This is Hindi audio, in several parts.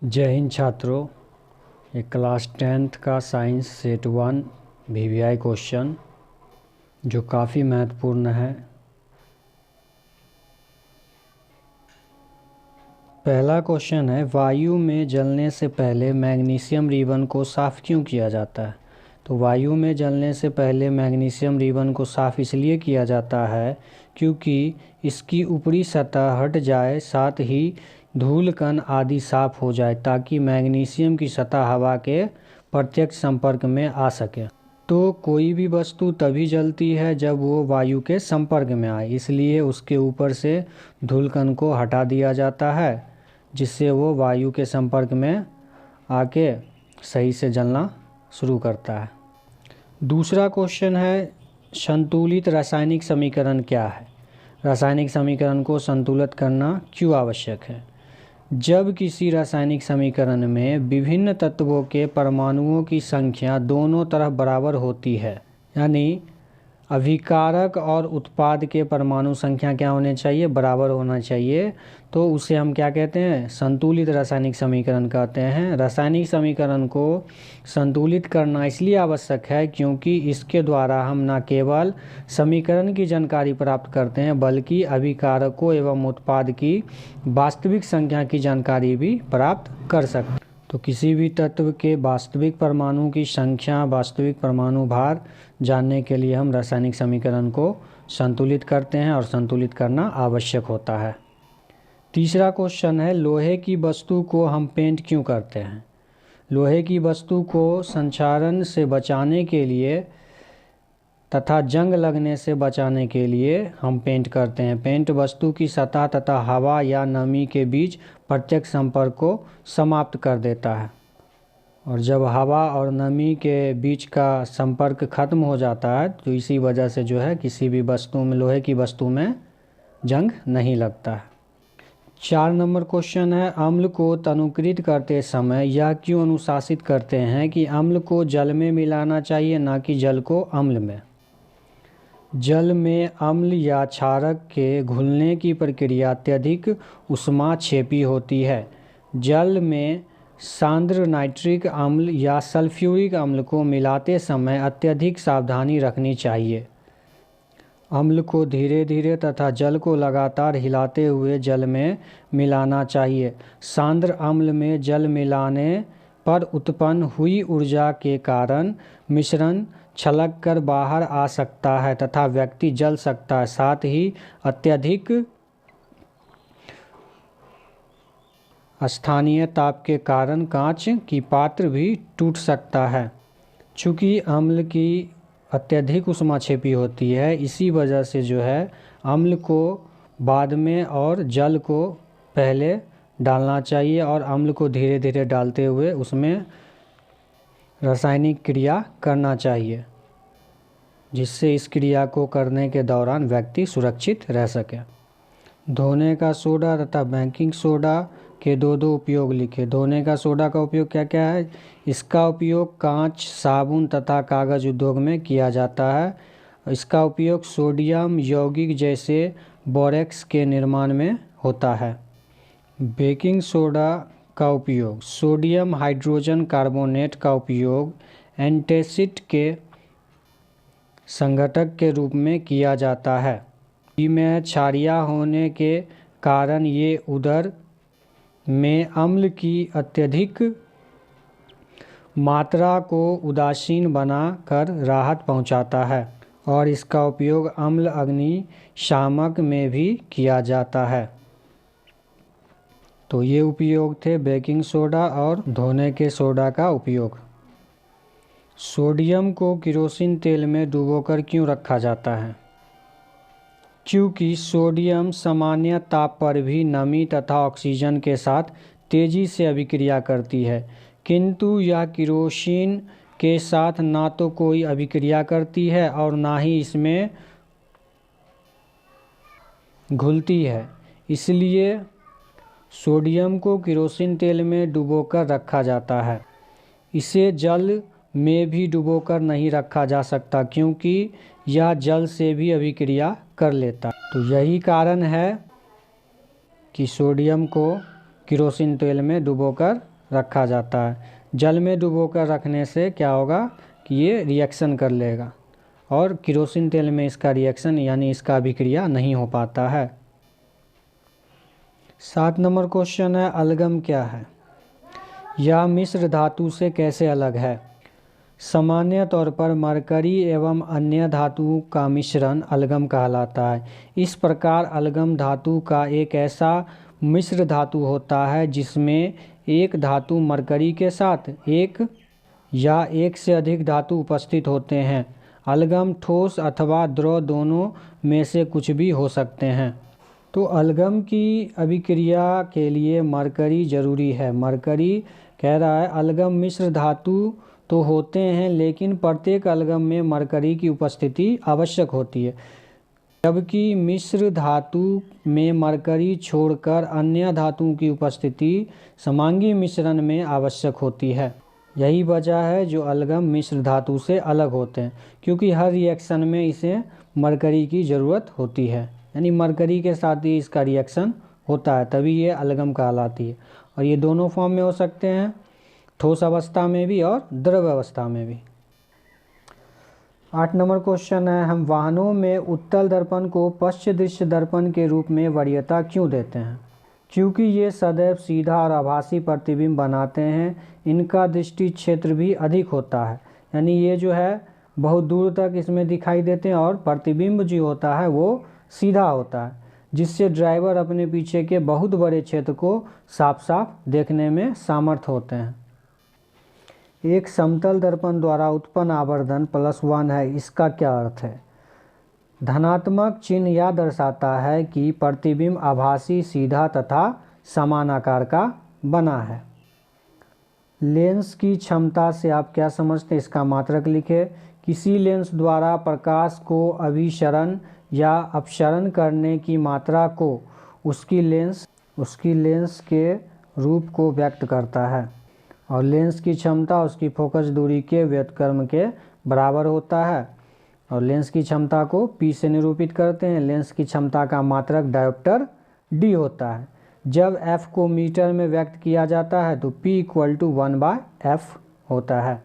जय हिंद छात्रों। ये क्लास 10th का साइंस सेट 1 वीवीआई क्वेश्चन जो काफ़ी महत्वपूर्ण है। पहला क्वेश्चन है, वायु में जलने से पहले मैग्नीशियम रिबन को साफ़ क्यों किया जाता है? तो वायु में जलने से पहले मैग्नीशियम रिबन को साफ़ इसलिए किया जाता है क्योंकि इसकी ऊपरी सतह हट जाए, साथ ही धूल कण आदि साफ हो जाए ताकि मैग्नीशियम की सतह हवा के प्रत्यक्ष संपर्क में आ सके। तो कोई भी वस्तु तभी जलती है जब वो वायु के संपर्क में आए, इसलिए उसके ऊपर से धूल कण को हटा दिया जाता है जिससे वो वायु के संपर्क में आके सही से जलना शुरू करता है। दूसरा क्वेश्चन है, संतुलित रासायनिक समीकरण क्या है? रासायनिक समीकरण को संतुलित करना क्यों आवश्यक है? जब किसी रासायनिक समीकरण में विभिन्न तत्वों के परमाणुओं की संख्या दोनों तरफ बराबर होती है, यानी अभिकारक और उत्पाद के परमाणु संख्या क्या होने चाहिए? बराबर होना चाहिए। तो उसे हम क्या कहते हैं? संतुलित रासायनिक समीकरण कहते हैं। रासायनिक समीकरण को संतुलित करना इसलिए आवश्यक है क्योंकि इसके द्वारा हम न केवल समीकरण की जानकारी प्राप्त करते हैं बल्कि अभिकारकों एवं उत्पाद की वास्तविक संख्या की जानकारी भी प्राप्त कर सकते हैं। तो किसी भी तत्व के वास्तविक परमाणु की संख्या, वास्तविक परमाणु भार जानने के लिए हम रासायनिक समीकरण को संतुलित करते हैं और संतुलित करना आवश्यक होता है। तीसरा क्वेश्चन है, लोहे की वस्तु को हम पेंट क्यों करते हैं? लोहे की वस्तु को संक्षारण से बचाने के लिए तथा जंग लगने से बचाने के लिए हम पेंट करते हैं। पेंट वस्तु की सतह तथा हवा या नमी के बीच प्रत्यक्ष संपर्क को समाप्त कर देता है, और जब हवा और नमी के बीच का संपर्क खत्म हो जाता है तो इसी वजह से जो है किसी भी वस्तु में, लोहे की वस्तु में जंग नहीं लगता है। 4 नंबर क्वेश्चन है, अम्ल को तनुकृत करते समय यह क्यों अनुशासित करते हैं कि अम्ल को जल में मिलाना चाहिए, ना कि जल को अम्ल में? जल में अम्ल या क्षारक के घुलने की प्रक्रिया अत्यधिक ऊष्माक्षेपी होती है। जल में सांद्र नाइट्रिक अम्ल या सल्फ्यूरिक अम्ल को मिलाते समय अत्यधिक सावधानी रखनी चाहिए। अम्ल को धीरे धीरे तथा जल को लगातार हिलाते हुए जल में मिलाना चाहिए। सांद्र अम्ल में जल मिलाने पर उत्पन्न हुई ऊर्जा के कारण मिश्रण छलक कर बाहर आ सकता है तथा व्यक्ति जल सकता है। साथ ही अत्यधिक स्थानीय ताप के कारण कांच की पात्र भी टूट सकता है। चूँकि अम्ल की अत्यधिक ऊष्माक्षेपी होती है, इसी वजह से जो है अम्ल को बाद में और जल को पहले डालना चाहिए और अम्ल को धीरे धीरे डालते हुए उसमें रासायनिक क्रिया करना चाहिए, जिससे इस क्रिया को करने के दौरान व्यक्ति सुरक्षित रह सके। धोने का सोडा तथा बेकिंग सोडा के दो उपयोग लिखे। धोने का सोडा का उपयोग क्या क्या है? इसका उपयोग कांच, साबुन तथा कागज़ उद्योग में किया जाता है। इसका उपयोग सोडियम यौगिक जैसे बोरेक्स के निर्माण में होता है। बेकिंग सोडा का उपयोग, सोडियम हाइड्रोजन कार्बोनेट का उपयोग एंटासिड के संघटक के रूप में किया जाता है। में क्षारीय होने के कारण ये उदर में अम्ल की अत्यधिक मात्रा को उदासीन बनाकर राहत पहुंचाता है, और इसका उपयोग अम्ल अग्निशामक में भी किया जाता है। तो ये उपयोग थे बेकिंग सोडा और धोने के सोडा का उपयोग। सोडियम को केरोसिन तेल में डुबोकर क्यों रखा जाता है? क्योंकि सोडियम सामान्य ताप पर भी नमी तथा ऑक्सीजन के साथ तेजी से अभिक्रिया करती है, किंतु यह केरोसिन के साथ ना तो कोई अभिक्रिया करती है और ना ही इसमें घुलती है। इसलिए सोडियम को केरोसिन तेल में डुबोकर रखा जाता है। इसे जल में भी डुबोकर नहीं रखा जा सकता क्योंकि यह जल से भी अभिक्रिया कर लेता है। तो यही कारण है कि सोडियम को केरोसिन तेल में डुबोकर रखा जाता है। जल में डुबोकर रखने से क्या होगा कि ये रिएक्शन कर लेगा और केरोसिन तेल में इसका रिएक्शन यानी इसका अभिक्रिया नहीं हो पाता है। 7 नंबर क्वेश्चन है, अलगम क्या है? यह मिश्र धातु से कैसे अलग है? सामान्य तौर पर मरकरी एवं अन्य धातुओं का मिश्रण अलगम कहलाता है। इस प्रकार अलगम धातु का एक ऐसा मिश्र धातु होता है जिसमें एक धातु मरकरी के साथ एक या एक से अधिक धातु उपस्थित होते हैं। अलगम ठोस अथवा द्रव दोनों में से कुछ भी हो सकते हैं। तो अलगम की अभिक्रिया के लिए मरकरी जरूरी है। मरकरी कह रहा है अलगम मिश्र धातु तो होते हैं लेकिन प्रत्येक अलगम में मरकरी की उपस्थिति आवश्यक होती है, जबकि मिश्र धातु में मरकरी छोड़कर अन्य धातुओं की उपस्थिति समांगी मिश्रण में आवश्यक होती है। यही वजह है जो अलगम मिश्र धातु से अलग होते हैं, क्योंकि हर रिएक्शन में इसे मरकरी की ज़रूरत होती है, यानी मरकरी के साथ ही इसका रिएक्शन होता है, तभी ये अलगम कहलाती है। और ये दोनों फॉर्म में हो सकते हैं, ठोस अवस्था में भी और द्रव अवस्था में भी। 8 नंबर क्वेश्चन है, हम वाहनों में उत्तल दर्पण को पश्च दृश्य दर्पण के रूप में वरीयता क्यों देते हैं? क्योंकि ये सदैव सीधा और आभासी प्रतिबिंब बनाते हैं। इनका दृष्टि क्षेत्र भी अधिक होता है, यानी ये जो है बहुत दूर तक इसमें दिखाई देते हैं और प्रतिबिंब जो होता है वो सीधा होता है, जिससे ड्राइवर अपने पीछे के बहुत बड़े क्षेत्र को साफ साफ देखने में समर्थ होते हैं। एक समतल दर्पण द्वारा उत्पन्न आवर्धन +1 है, इसका क्या अर्थ है? धनात्मक चिन्ह यह दर्शाता है कि प्रतिबिंब आभासी, सीधा तथा समान आकार का बना है। लेंस की क्षमता से आप क्या समझते हैं, इसका मात्रक लिखे। किसी लेंस द्वारा प्रकाश को अभिसरण या अपसरण करने की मात्रा को उसकी लेंस के रूप को व्यक्त करता है, और लेंस की क्षमता उसकी फोकस दूरी के व्युत्क्रम के बराबर होता है, और लेंस की क्षमता को P से निरूपित करते हैं। लेंस की क्षमता का मात्रक डायोप्टर D होता है। जब F को मीटर में व्यक्त किया जाता है तो P = 1/F होता है।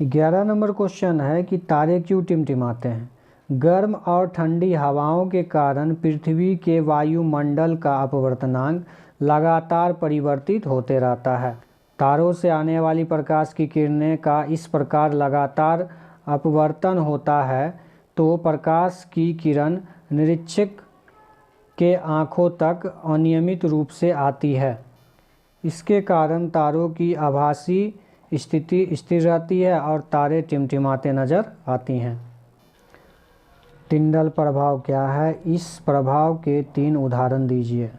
11 नंबर क्वेश्चन है कि तारे क्यों टिमटिमाते हैं? गर्म और ठंडी हवाओं के कारण पृथ्वी के वायुमंडल का अपवर्तनांक लगातार परिवर्तित होते रहता है। तारों से आने वाली प्रकाश की किरणें का इस प्रकार लगातार अपवर्तन होता है तो प्रकाश की किरण निरीक्षक के आँखों तक अनियमित रूप से आती है। इसके कारण तारों की आभासी स्थिति स्थिर रहती है और तारे टिमटिमाते नजर आती हैं। टिंडल प्रभाव क्या है? इस प्रभाव के 3 उदाहरण दीजिए।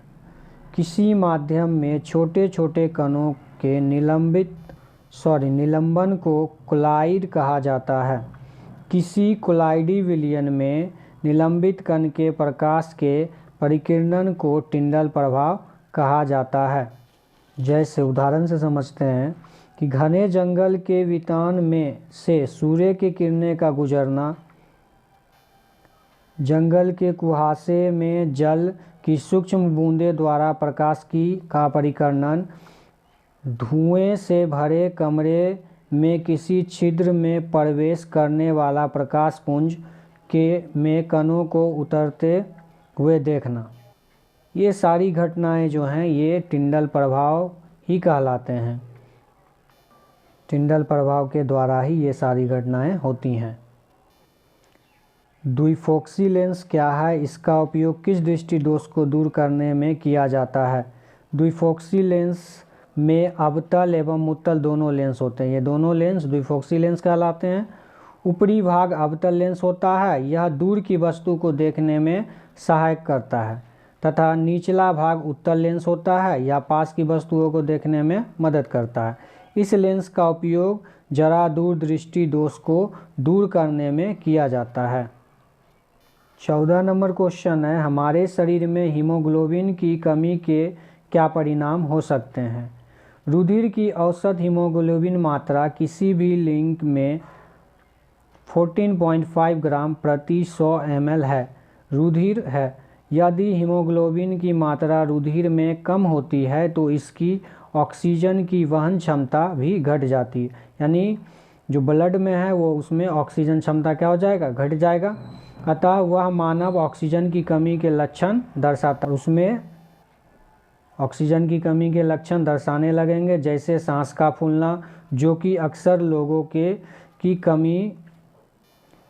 किसी माध्यम में छोटे छोटे कणों के निलंबन को कोलाइड कहा जाता है। किसी कोलाइडी विलयन में निलंबित कण के प्रकाश के परिकिरणन को टिंडल प्रभाव कहा जाता है। जैसे उदाहरण से समझते हैं कि घने जंगल के वितान में से सूर्य की किरणें का गुजरना, जंगल के कुहासे में जल की सूक्ष्म बूंदें द्वारा प्रकाश का परिकर्णन, धुएं से भरे कमरे में किसी छिद्र में प्रवेश करने वाला प्रकाश पुंज में कणों को उतरते हुए देखना, ये सारी घटनाएं जो हैं ये टिंडल प्रभाव ही कहलाते हैं। टिंडल प्रभाव के द्वारा ही ये सारी घटनाएं होती हैं। द्विफोक्सी लेंस क्या है? इसका उपयोग किस दृष्टि दोष को दूर करने में किया जाता है? द्विफोक्सी लेंस में अवतल एवं उत्तल दोनों लेंस होते हैं। ये दोनों लेंस द्विफोक्सी लेंस कहलाते हैं। ऊपरी भाग अवतल लेंस होता है, यह दूर की वस्तु को देखने में सहायक करता है, तथा निचला भाग उत्तल लेंस होता है, यह पास की वस्तुओं को देखने में मदद करता है। इस लेंस का उपयोग जरा दूर दृष्टि दोष को दूर करने में किया जाता है। 14 नंबर क्वेश्चन है, हमारे शरीर में हीमोग्लोबिन की कमी के क्या परिणाम हो सकते हैं? रुधिर की औसत हीमोग्लोबिन मात्रा किसी भी लिंग में 14.5 ग्राम प्रति 100 ml है। रुधिर है। यदि हीमोग्लोबिन की मात्रा रुधिर में कम होती है तो इसकी ऑक्सीजन की वहन क्षमता भी घट जाती है। यानी जो ब्लड में है वो उसमें ऑक्सीजन क्षमता क्या हो जाएगा, घट जाएगा। अतः वह मानव ऑक्सीजन की कमी के लक्षण दर्शाता, उसमें ऑक्सीजन की कमी के लक्षण दर्शाने लगेंगे, जैसे सांस का फूलना, जो कि अक्सर लोगों की कमी,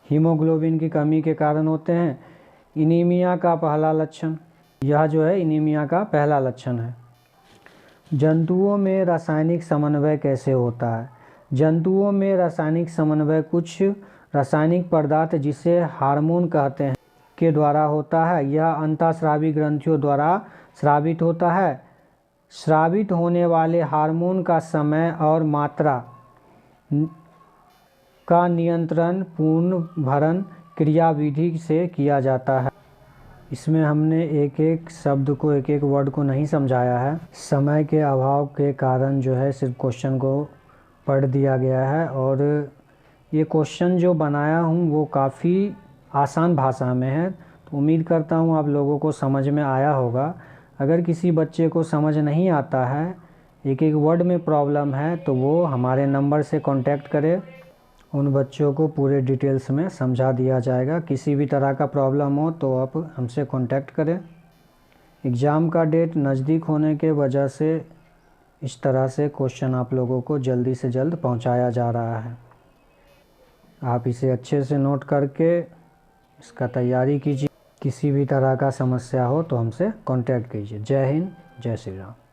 हीमोग्लोबिन की कमी के कारण होते हैं। एनीमिया का पहला लक्षण, यह जो है एनीमिया का पहला लक्षण है। जंतुओं में रासायनिक समन्वय कैसे होता है? जंतुओं में रासायनिक समन्वय कुछ रासायनिक पदार्थ जिसे हार्मोन कहते हैं के द्वारा होता है। यह अंतःस्रावी ग्रंथियों द्वारा स्रावित होता है। स्रावित होने वाले हार्मोन का समय और मात्रा का नियंत्रण पूर्ण भरण क्रियाविधि से किया जाता है। इसमें हमने एक एक शब्द को, एक एक वर्ड को नहीं समझाया है, समय के अभाव के कारण जो है सिर्फ क्वेश्चन को पढ़ दिया गया है। और ये क्वेश्चन जो बनाया हूँ वो काफ़ी आसान भाषा में है, तो उम्मीद करता हूँ आप लोगों को समझ में आया होगा। अगर किसी बच्चे को समझ नहीं आता है, एक एक वर्ड में प्रॉब्लम है, तो वो हमारे नंबर से कांटेक्ट करे, उन बच्चों को पूरे डिटेल्स में समझा दिया जाएगा। किसी भी तरह का प्रॉब्लम हो तो आप हमसे कांटेक्ट करें। एग्ज़ाम का डेट नज़दीक होने के वजह से इस तरह से क्वेश्चन आप लोगों को जल्दी से जल्द पहुंचाया जा रहा है। आप इसे अच्छे से नोट करके इसका तैयारी कीजिए। किसी भी तरह का समस्या हो तो हमसे कांटेक्ट कीजिए। जय हिंद, जय श्री राम।